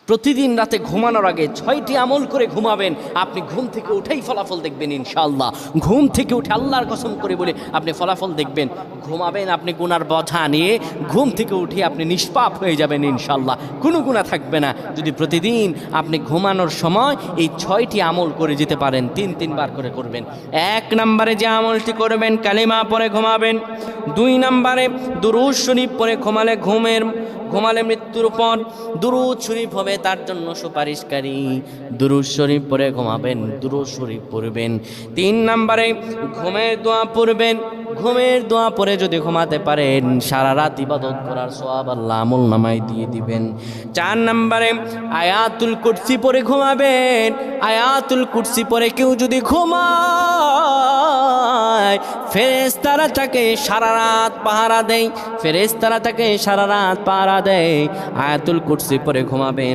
প্রতিদিন রাতে ঘুমানোর আগে 6টি আমল করে ঘুমাবেন। আপনি ঘুম থেকে উঠেই ফলাফল দেখবেন ইনশাআল্লাহ। ঘুম থেকে উঠে আল্লাহর কসম করে বলে আপনি ফলাফল দেখবেন। ঘুমাবেন আপনি গুনার বোঝা নিয়ে, ঘুম থেকে উঠে আপনি নিষ্পাপ হয়ে যাবেন ইনশাআল্লাহ, কোনো গুনাহ থাকবে না। যদি প্রতিদিন আপনি ঘুমানোর সময় এই 6টি আমল করে যেতে পারেন, 3বার করে করবেন। 1 নম্বরে যে আমলটি করবেন, কালিমা পড়ে ঘুমাবেন। 2 নম্বরে দুরূদ শরীফ পড়ে ঘুমালে মৃত্যুর পর দুরূদ শরীফ হবে তার জন্য সুপারিশকারী। দুরূদ শরীফ পড়ে ঘুমাবেন, দুরূদ শরীফ পড়বেন। 3 নম্বরে ঘুমের দোয়া পড়বেন। ঘুমের দোয়া পড়ে যদি ঘুমাতে পারেন, সারা রাত ইবাদত করার সওয়াব আল্লাহ আমল নামায় দিয়ে দিবেন। 4 নম্বরে আয়াতুল কুরসি পড়ে ঘুমাবেন। আয়াতুল কুরসি পড়ে কেউ যদি ঘুমায়, ফেরেশতারা তাকে সারা রাত পাহারা দেয়। ফেরেশতারা তাকে সারা রাত পাহারা দেয়। আয়াতুল কুরসি পড়ে ঘুমাবেন।